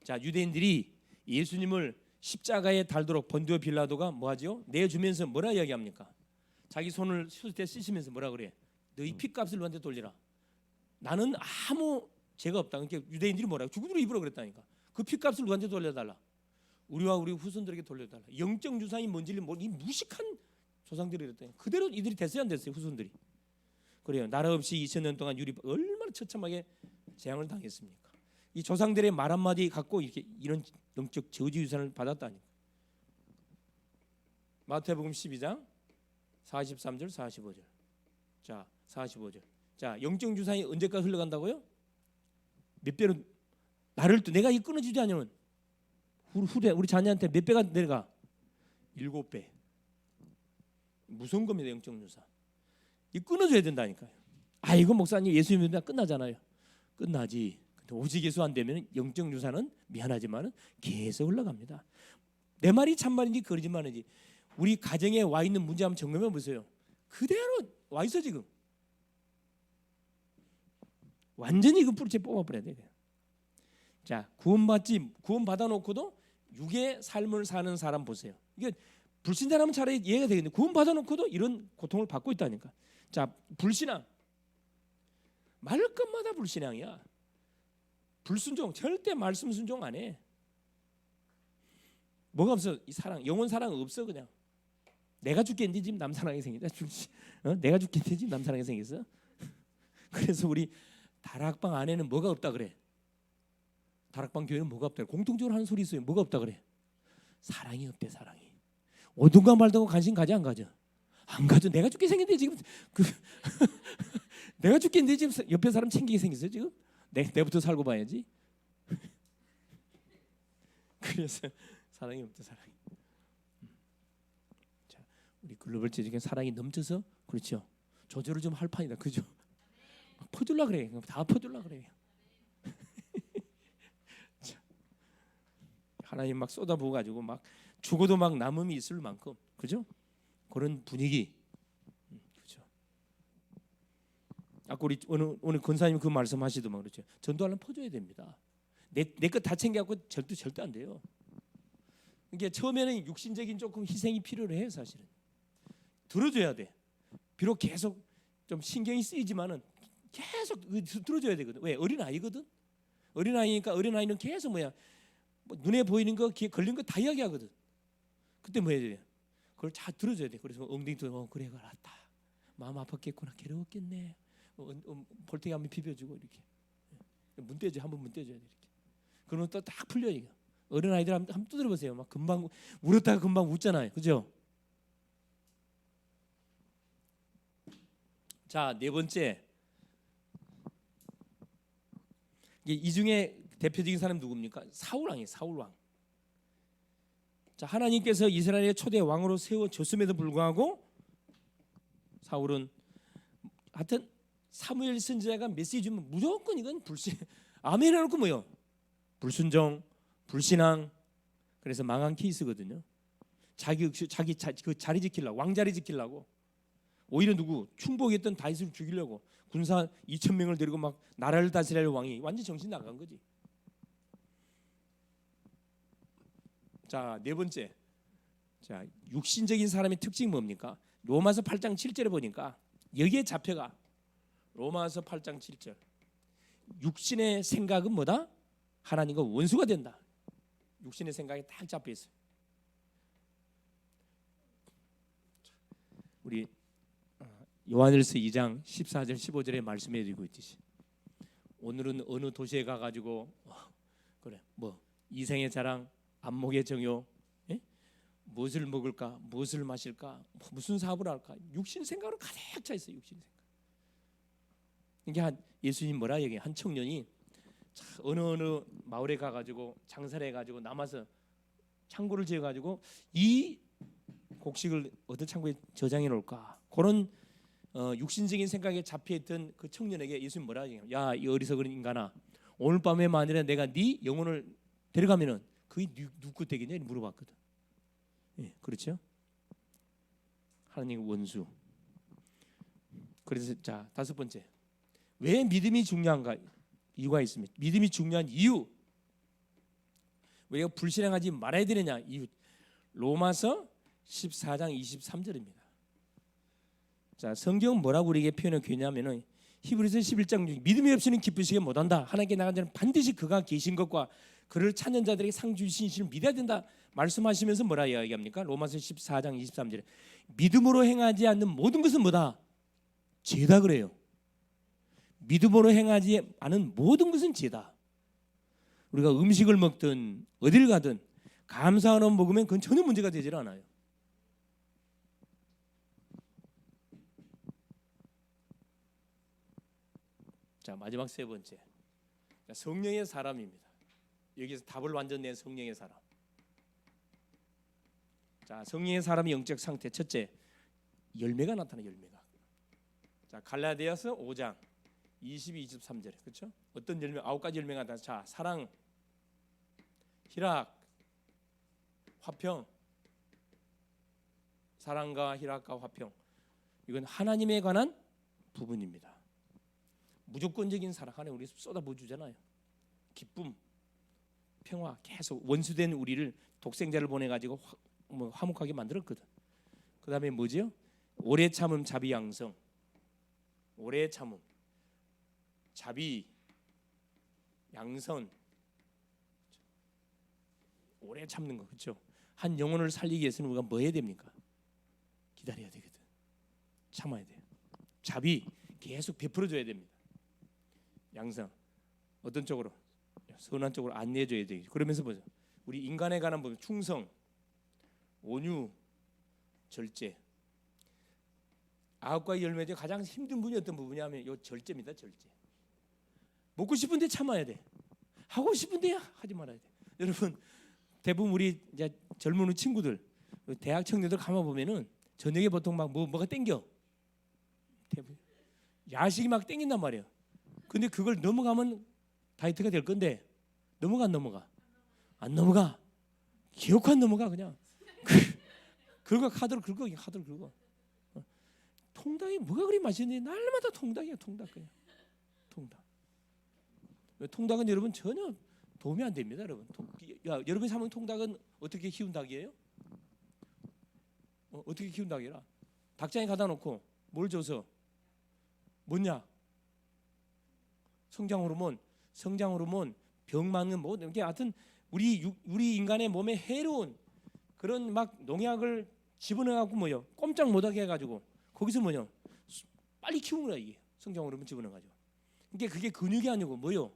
자 유대인들이 예수님을 십자가에 달도록 본디오 빌라도가 뭐하죠? 내주면서 뭐라 이야기합니까? 자기 손을 씻을 씻으면서 뭐라 그래? 너희 핏값을 너한테 돌리라. 나는 아무 죄가 없다. 그러니까 유대인들이 뭐라고? 죽으로 입으라 그랬다니까. 그 핏값을 누구한테 돌려달라? 우리와 우리 후손들에게 돌려달라. 영적 유산이 뭔지 이 무식한 조상들이 그랬다니. 그대로 이들이 됐어야 안 됐어요, 후손들이. 그래요. 나라 없이 2000년 동안 얼마나 처참하게 재앙을 당했습니까? 이 조상들의 말 한마디 갖고 이렇게 이런 영적 저주 유산을 받았다니. 마태복음 12장 43절 45절. 자, 45절. 자, 영적 유산이 언제까지 흘러간다고요? 몇 배로 나를 또 내가 이 끊어주지 않으면 후대 우리 자녀한테 몇 배가 내려가? 7배. 무서운 겁니다, 영적 유산. 이 끊어줘야 된다니까요. 아, 이거 목사님 예수 믿으면 끝나잖아요. 끝나지. 근데 오직 예수 안 되면 영적 유산은 미안하지만은 계속 흘러갑니다. 내 말이 참말인지 거짓말인지 우리 가정에 와 있는 문제 한번 점검해 보세요. 그대로 와 있어 지금. 완전히 그 뿌리째 뽑아버려야 돼요. 자, 구원 받아 놓고도 육의 삶을 사는 사람 보세요. 이게 불신자라면 차라리 이해가 되겠는데 구원 받아 놓고도 이런 고통을 받고 있다니까. 자, 불신앙. 말할 것마다 불신앙이야. 불순종, 절대 말씀 순종 안 해. 뭐가 없어? 이 사랑, 영혼 사랑 없어 그냥. 내가 죽겠는데 지금 남 사랑이 생겼다. 내가 죽겠는데 지금 남 사랑이 생겼어. 그래서 우리 다락방 안에는 뭐가 없다 그래? 다락방 교회는 뭐가 없다? 공통적으로 하는 소리 있어요. 뭐가 없다 그래? 사랑이 없대, 사랑이. 오든가 말든가 관심 가져 안 가져? 안 가져. 내가 죽게 생겼는데 지금 내가 죽겠는데 지금 옆에 사람 챙기게 생겼어요 지금? 내부터 살고 봐야지. 그래서 사랑이 없대, 사랑이. 자, 우리 글로벌 제적인 사랑이 넘쳐서 그렇죠. 조절을 좀 할 판이다, 그죠? 막 퍼줄라 그래. 다 퍼줄라 그래. 하나님 막 쏟아부어 가지고 막 죽어도 막 남음이 있을 만큼, 그죠? 그런 분위기, 그죠? 아까 우리 오늘 권사님 그 말씀하시더만 그렇죠. 전도하려면 퍼줘야 됩니다. 내 것 다 챙겨갖고 절대 안 돼요. 이게 처음에는 육신적인 조금 희생이 필요해요, 사실은. 들어줘야 돼. 비록 계속 좀 신경이 쓰이지만은 계속 들어줘야 되거든. 왜? 어린 아이거든. 어린 아이니까 어린 아이는 계속 뭐 눈에 보이는 거, 귀에 걸린 거 다 이야기하거든. 그때 뭐 해야 돼? 그걸 잘 들어줘야 돼. 그래서 엉덩이 들어, 그래, 알았다. 마음 아팠겠구나, 괴로웠겠네. 볼테기 한번 비벼주고 이렇게. 문 떼줘, 한번 문 떼줘야 돼 이렇게. 그러면 또 딱 풀려 이거. 어린 아이들 한번 두드려 보세요. 막 금방 울었다가 금방 웃잖아요, 그죠? 자, 네 번째. 이 중에 대표적인 사람 누굽니까? 사울 왕이에요. 사울 왕. 자, 하나님께서 이스라엘의 초대 왕으로 세워줬음에도 불구하고 사울은 하여튼 사무엘 선지자가 메시지 주면 무조건 이건 불신, 아멘 해놓고 뭐요? 불순종, 불신앙. 그래서 망한 케이스거든요. 자기 그 자리 지키려고, 왕자리 지키려고. 오히려 누구? 충복했던 다윗을 죽이려고 군사 2,000명을 데리고 막 나라를 다스릴 왕이 완전 정신 나간 거지. 자, 네 번째. 자, 육신적인 사람의 특징이 뭡니까? 로마서 8장 7절에 보니까 여기에 잡혀가. 로마서 8장 7절. 육신의 생각은 뭐다? 하나님과 원수가 된다. 육신의 생각이 딱 잡혀 있어요. 우리 요한일서 2장 14절 15절에 말씀해 드리고 있듯이 오늘은 어느 도시에 가가지고 그래 뭐 이생의 자랑, 안목의 정욕, 예? 무엇을 먹을까, 무엇을 마실까, 무슨 사업을 할까, 육신 생각으로 가득 차 있어요. 육신 생각. 이게 한 예수님 뭐라 얘기해? 한 청년이 어느 마을에 가가지고 장사를 해가지고 남아서 창고를 지어가지고 이 곡식을 어떤 창고에 저장해 놓을까? 그런 육신적인 생각에 잡혀있던 그 청년에게 예수님 뭐라 얘기해요? 야, 이 어리석은 인간아, 오늘 밤에 만일에 내가 네 영혼을 데려가면은 그게 누구 되겠냐? 물어봤거든. 예, 그렇죠? 하나님 원수. 그래서 자, 다섯 번째, 왜 믿음이 중요한가? 이유가 있습니다. 믿음이 중요한 이유. 우리가 불신앙하지 말아야 되느냐? 이유. 로마서 14장 23절입니다. 자, 성경은 뭐라고 우리에게 표현하고 있냐면은 히브리서 11장 중 믿음이 없이는 기쁘시게 못한다. 하나님께 나간 자는 반드시 그가 계신 것과 그를 찾는 자들에게 상 주신 신을 믿어야 된다. 말씀하시면서 뭐라 이야기합니까? 로마서 14장 23절에 믿음으로 행하지 않는 모든 것은 뭐다? 죄다 그래요. 믿음으로 행하지 않은 모든 것은 죄다. 우리가 음식을 먹든 어딜 가든 감사하는 먹으면 그건 전혀 문제가 되질 않아요. 자, 마지막 세 번째, 성령의 사람입니다. 여기서 답을 완전 낸 성령의 사람. 자, 성령의 사람의 영적 상태. 첫째, 열매가 나타나. 열매가. 자, 갈라디아서 5장 22, 23절에 그렇죠? 어떤 열매? 9가지 열매가 나타나. 자, 사랑, 희락, 화평. 사랑과 희락과 화평. 이건 하나님에 관한 부분입니다. 무조건적인 사랑 하나님 우리 쏟아부어 주잖아요. 기쁨, 평화, 계속 원수된 우리를 독생자를 보내 가지고 화목하게 만들었거든. 그다음에 뭐지요? 오래 참음, 자비, 양성. 오래 참음, 자비, 양선. 오래 참는 거, 그렇죠? 한 영혼을 살리기 위해서는 우리가 뭐 해야 됩니까? 기다려야 되거든. 참아야 돼요. 자비, 계속 베풀어 줘야 됩니다. 양성, 어떤 쪽으로? 선한 쪽으로 안내해 줘야 되겠죠. 그러면서 보죠. 우리 인간에 관한 부분, 충성, 온유, 절제. 9가지 열매 중에 가장 힘든 부분이 어떤 부분이냐면 이 절제입니다. 절제. 먹고 싶은데 참아야 돼. 하고 싶은데 하지 말아야 돼. 여러분, 대부분 우리 이제 젊은 친구들, 대학 청년들 가만 보면은 저녁에 보통 막 뭐가 땡겨. 대부분 야식이 막 땡긴단 말이에요. 근데 그걸 넘어가면 다이어트가 될 건데 넘어가 안 넘어가? 안 넘어가. 기어코 안 넘어가 그냥. 그거 카드를 긁어. 카드를 긁어. 통닭이 뭐가 그리 맛있는지 날마다 통닭이야. 통닭 그냥. 통닭. 통닭은 여러분 전혀 도움이 안 됩니다. 여러분. 여러분이 사먹는 통닭은 어떻게 키운 닭이에요? 어떻게 키운 닭이라? 닭장에 가다 놓고 뭘 줘서? 뭐냐? 성장 호르몬, 병 막는 뭐 이게 하여튼 우리 인간의 몸에 해로운 그런 막 농약을 집어넣어 갖고 뭐요? 꼼짝 못하게 해가지고 거기서 뭐요? 빨리 키우는 거야 이게 성장 호르몬 집어넣어 가지고. 그러니까 그게 근육이 아니고 뭐요?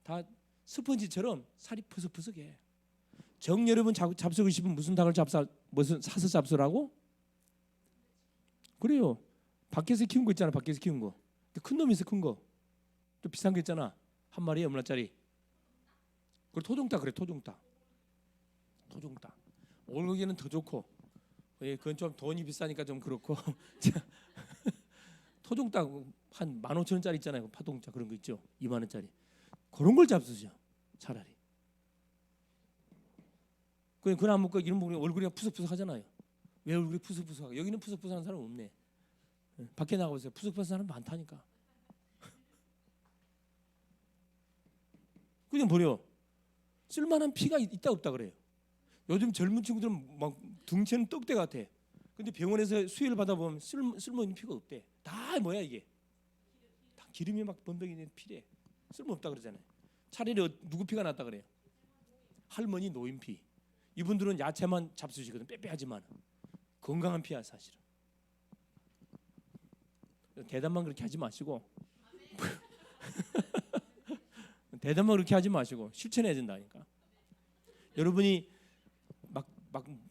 다 스펀지처럼 살이 푸석푸석해. 정 여러분 잡수고 싶으면 무슨 닭을 무슨 사서 잡수라고? 그래요. 밖에서 키운 거 있잖아. 밖에서 키운 거. 큰 놈이 있어 큰 거. 또 비싼 거 있잖아. 한 마리에 얼마짜리? 그리고 토종닭 그래 토종닭. 올고기는 더 좋고. 그건 좀 돈이 비싸니까 좀 그렇고. 토종닭 한 15,000원짜리 있잖아요. 파동닭 그런 거 있죠. 2만 원짜리. 그런 걸 잡수죠. 차라리. 그건 안 먹고 이런 먹으면 얼굴이 푸석푸석하잖아요. 왜 얼굴이 푸석푸석하고? 여기는 푸석푸석한 사람 없네. 밖에 나가보세요. 푸석푸석한 사람 많다니까. 그냥 버려. 쓸만한 피가 있다 없다 그래요. 요즘 젊은 친구들은 막 등치는 떡대 같아. 근데 병원에서 수혈 받아보면 쓸모있는 피가 없대. 다 뭐야 이게? 다 기름이 막 범벅이는 피래. 쓸모없다 그러잖아요. 차라리 누구 피가 낫다 그래요? 할머니 노인 피. 이분들은 야채만 잡수시거든. 빼빼하지만 건강한 피야 사실은. 대답만 그렇게 하지 마시고 대답만 그렇게 하지 마시고 실천해야 된다니까. 여러분이 막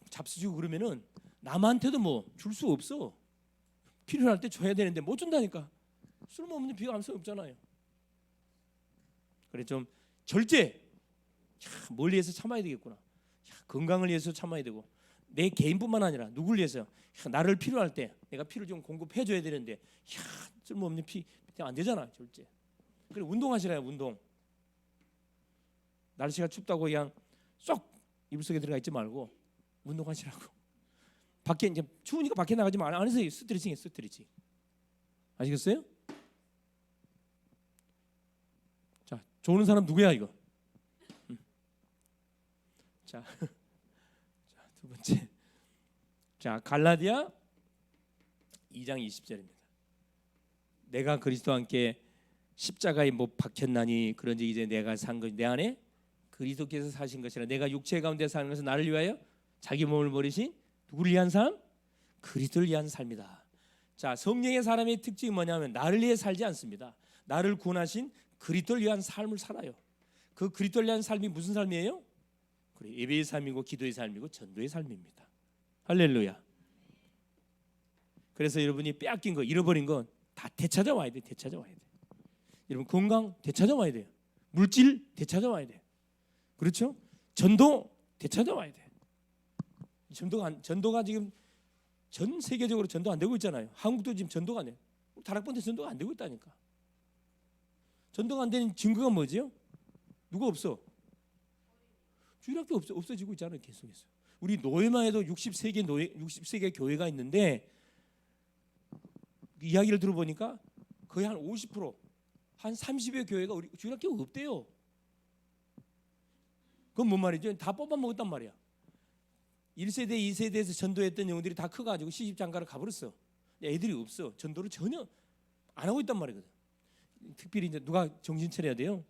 잡수시고 그러면은 남한테도 뭐 줄 수 없어. 필요할 때 줘야 되는데 못 준다니까. 쓸모없는 비가 감성 없잖아요. 그래 좀 절제. 멀리해서 참아야 되겠구나. 건강을 위해서 참아야 되고 내 개인뿐만 아니라 누굴 위해서 나를 필요할 때 내가 피를 좀 공급해 줘야 되는데 쓸모없는 피 안 되잖아. 절제. 그래 운동하시라요. 운동. 날씨가 춥다고 그냥 쏙 이불 속에 들어가 있지 말고 운동하시라고. 밖에 이제 추우니까 밖에 나가지 말 안에서 스트레칭해. 스트레칭. 아시겠어요? 자, 좋은 사람 누구야 이거? 자, 두 번째. 자, 갈라디아 2장 20절입니다. 내가 그리스도와 함께 십자가에 못 박혔나니 그런즉 이제 내가 산 것이 내 안에 그리스도께서 사신 것이라. 내가 육체 가운데 사는 것은 나를 위하여 자기 몸을 버리신 누구를 위한 삶? 그리스도를 위한 삶이다. 자, 성령의 사람의 특징이 뭐냐면 나를 위해 살지 않습니다. 나를 구원하신 그리스도를 위한 삶을 살아요. 그 그리스도를 위한 삶이 무슨 삶이에요? 그래, 예배의 삶이고 기도의 삶이고 전도의 삶입니다. 할렐루야. 그래서 여러분이 빼앗긴 거, 잃어버린 건 다 되찾아와야 돼. 되찾아와야 돼. 여러분 건강 되찾아와야 돼요. 물질 되찾아와야 돼. 그렇죠? 전도 되찾아와야 돼. 전도가 지금 전 세계적으로 전도 안 되고 있잖아요. 한국도 지금 전도가 안 돼. 다락번도 전도가 안 되고 있다니까. 전도가 안 되는 증거가 뭐지요? 누가 없어? 주일학교 없어지고 있잖아요. 계속해서. 우리 노예만 해도 60세개 교회가 있는데 이야기를 들어보니까 거의 한 50%, 한 30여 교회가 우리 주일학교가 없대요. 그건 뭔 말이죠? 다 뽑아먹었단 말이야. 1세대, 2세대에서 전도했던 영혼들이 다 커가지고 시집장가를 가버렸어. 애들이 없어. 전도를 전혀 안 하고 있단 말이거든. 특별히 이제 누가 정신 차려야 돼요?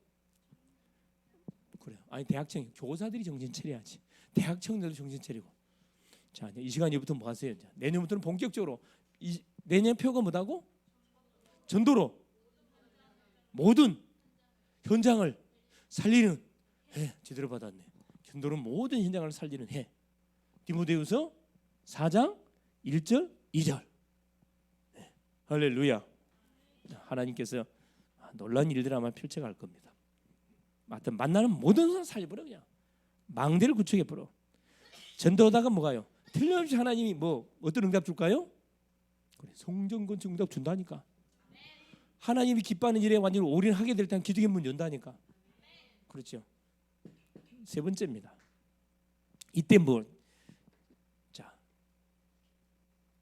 그래요. 아니 대학생, 교사들이 정신 차려야지. 대학생들도 정신 차리고. 자, 이 시간부터 뭐 하세요? 내년부터는 본격적으로 내년 표가 뭐다고? 전도로 모든 현장을 살리는 해. 제대로 받았네. 전도로 모든 현장을 살리는 해. 디모데후서 4장 1절 2절. 네. 할렐루야. 하나님께서 놀라운 일들 아마 펼쳐갈 겁니다. 하여튼 만나는 모든 사람 살려버려. 그냥 망대를 구축해버려. 전도하다가 뭐가요? 틀림없이 하나님이 뭐 어떤 응답 줄까요? 그래, 성전 건축 응답 준다니까. 하나님이 기뻐하는 일에 완전히 올인하게 될 때 기둥의 문 연다니까. 그렇죠. 세 번째입니다. 이때 뭐, 자,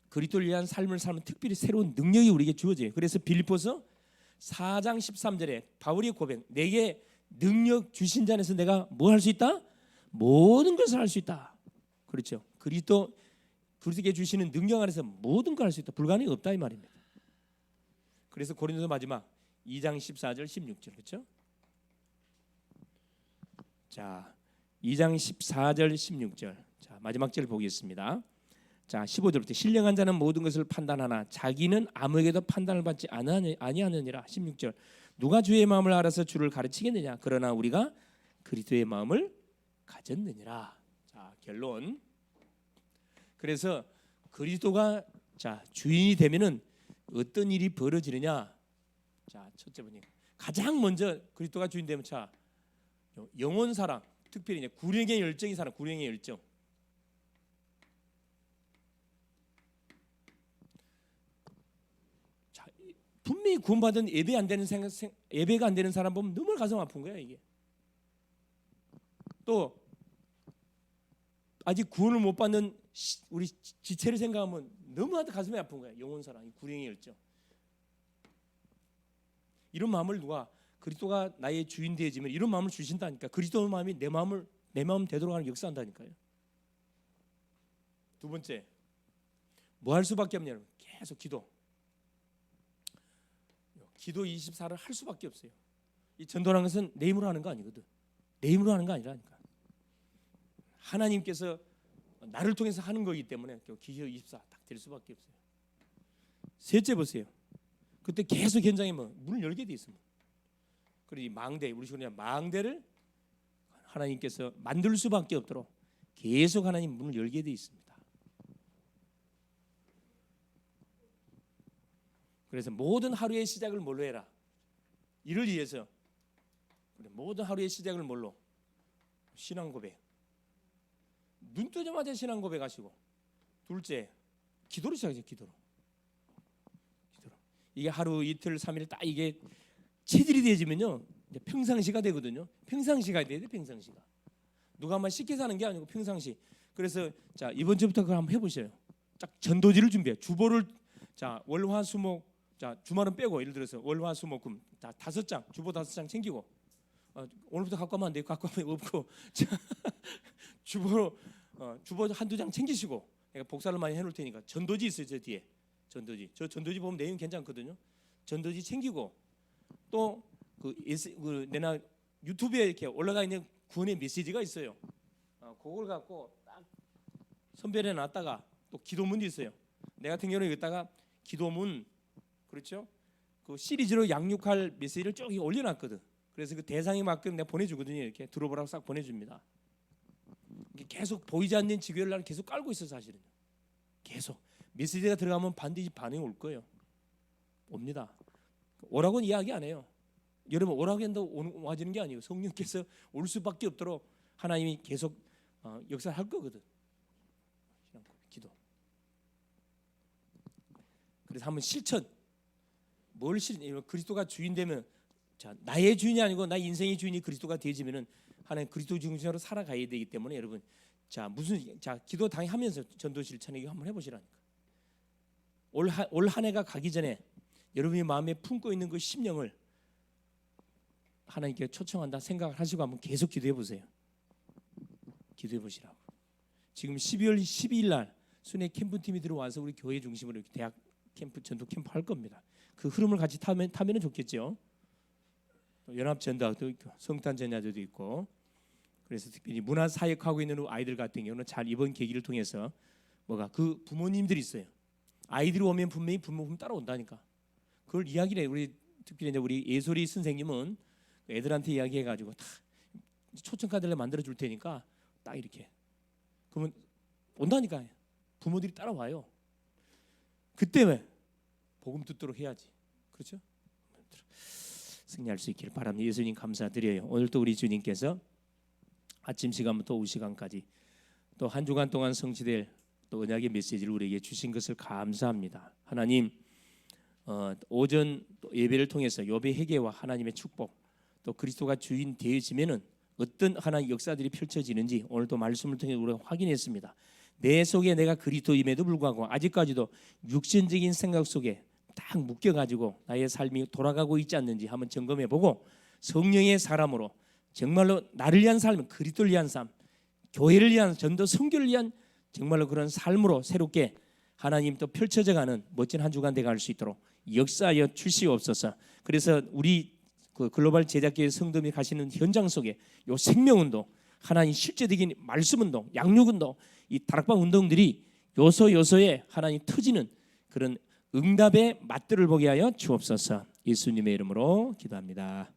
그리스도를 위한 삶을 살면 특별히 새로운 능력이 우리에게 주어져요. 그래서 빌립보서 4장 13절에 바울이 고백, 내게 능력 주신 자 안에서 내가 뭐 할 수 있다? 모든 것을 할 수 있다. 그렇죠. 그리스도께 주시는 능력 안에서 모든 걸 할 수 있다. 불가능이 없다 이 말입니다. 그래서 고린도서 마지막 2장 14절 16절 그렇죠? 자, 2장 14절 16절. 자, 마지막 절 보겠습니다. 자, 15절부터 신령한 자는 모든 것을 판단하나 자기는 아무에게도 판단을 받지 아니하느니라. 16절. 누가 주의 마음을 알아서 주를 가르치겠느냐? 그러나 우리가 그리스도의 마음을 가졌느니라. 자, 결론. 그래서 그리스도가 자, 주인이 되면은 어떤 일이 벌어지느냐? 자, 첫째 번째. 가장 먼저 그리스도가 주인 되면 자, 영혼 사랑, 특별히 이제 구령의 열정이 사랑, 구령의 열정. 자, 분명히 구원받은 예배 안 되는 예배가 안 되는 사람 보면 너무 가슴 아픈 거야 이게. 또 아직 구원을 못 받는 우리 지체를 생각하면 너무 가슴이 아픈 거야. 영혼 사랑, 구령의 열정. 이런 마음을 누가 그리스도가 나의 주인 되어지면 이런 마음을 주신다니까. 그리스도의 마음이 내 마음 되도록 하는 역사한다니까요. 두 번째, 뭐 할 수밖에 없냐면 계속 기도 24를 할 수밖에 없어요. 이 전도라는 것은 내 힘으로 하는 거 아니거든. 내 힘으로 하는 거 아니라니까. 하나님께서 나를 통해서 하는 거기 때문에 기도 24 딱 될 수밖에 없어요. 셋째 보세요. 그때 계속 현장에 문을 열게 돼 있습니다. 그리고 이 망대, 우리 식으로 망대를 하나님께서 만들 수밖에 없도록 계속 하나님 문을 열게 돼 있습니다. 그래서 모든 하루의 시작을 뭘로 해라? 이를 위해서 모든 하루의 시작을 뭘로? 신앙 고백. 눈 뜨자마자 신앙 고백하시고, 둘째 기도로 시작해요. 기도로. 이게 하루 이틀 3일 딱 이게 체질이 되어지면요 평상시가 되거든요. 평상시가 돼야 돼. 평상시가 누가 한번 쉽게 사는 게 아니고 평상시. 그래서 자 이번 주부터 그걸 한번 해보셔요. 딱 전도지를 준비해. 주보를 자 월화수목 자 주말은 빼고 예를 들어서 월화수목금 다 5장 주보 5장 챙기고 오늘부터 갖고 가면 안 돼요. 갖고 가면 없고 자, 주보 한두 장 챙기시고 내가 복사를 많이 해놓을 테니까 전도지 있어요. 저 뒤에 저 전도지 보면 내용 괜찮거든요. 전도지 챙기고 또 내나 유튜브에 이렇게 올라가 있는 구원의 메시지가 있어요. 그걸 갖고 딱 선별해 놨다가 또 기도문도 있어요. 내 같은 경우는 여기다가 기도문 그렇죠? 그 시리즈로 양육할 메시지를 쭉 올려놨거든. 그래서 그 대상에 맞게끔 내가 보내주거든요. 이렇게 들어보라고 싹 보내줍니다. 계속 보이지 않는 지교를 계속 깔고 있어 사실은. 계속 메시지가 들어가면 반드시 반응이 올 거예요. 옵니다. 오라고는 이야기 안 해요. 여러분 오라고 한다고 와지는 게 아니에요. 성령께서 올 수밖에 없도록 하나님이 계속 역사를 할 거거든. 기도. 그래서 한번 실천. 뭘 그리스도가 주인 되면 자 나의 주인이 아니고 나 인생의 주인이 그리스도가 되어지면은 하나님 그리스도 중심으로 살아가야 되기 때문에 여러분 자 기도 당하면서 전도 실천에 한번 해보시라니까. 올 한 해가 가기 전에 여러분이 마음에 품고 있는 그 심령을 하나님께 초청한다 생각을 하시고 한번 계속 기도해 보세요. 기도해 보시라고. 지금 12월 12일 날 순회 캠프팀이 들어와서 우리 교회 중심으로 이렇게 대학 캠프 전도 캠프 할 겁니다. 그 흐름을 같이 타면은 좋겠죠. 연합 전도도 있고 성탄 전야제도 있고. 그래서 특별히 문화 사역하고 있는 아이들 같은 경우는 잘 이번 계기를 통해서 그 부모님들이 있어요. 아이들이 오면 분명히 부모님 따라온다니까. 그걸 이야기를 해. 우리 특별히 이제 우리 예솔이 선생님은 애들한테 이야기해가지고 다 초청 카드를 만들어 줄 테니까 딱 이렇게. 그러면 온다니까. 부모들이 따라와요. 그때 왜 복음 듣도록 해야지. 그렇죠? 승리할 수 있기를 바랍니다. 예수님 감사드려요. 오늘 또 우리 주님께서 아침 시간부터 오후 시간까지 또 한 주간 동안 성취될 또 언약의 메시지를 우리에게 주신 것을 감사합니다. 하나님 오전 예배를 통해서 욥의 회개와 하나님의 축복 또 그리스도가 주인 되어지면은 어떤 하나의 역사들이 펼쳐지는지 오늘도 말씀을 통해 우리가 확인했습니다. 내 속에 내가 그리스도임에도 불구하고 아직까지도 육신적인 생각 속에 딱 묶여가지고 나의 삶이 돌아가고 있지 않는지 한번 점검해보고 성령의 사람으로 정말로 나를 위한 삶, 그리스도를 위한 삶, 교회를 위한 전도 선교를 위한 정말로 그런 삶으로 새롭게 하나님 또 펼쳐져가는 멋진 한 주간 되어갈 수 있도록 역사하여 주시옵소서. 그래서 우리 그 글로벌 제작계의 성도들이 가시는 현장 속에 요 생명운동, 하나님 실제적인 말씀운동, 양육운동, 이 다락방 운동들이 요소요소에 하나님 터지는 그런 응답의 맛들을 보게 하여 주옵소서. 예수님의 이름으로 기도합니다.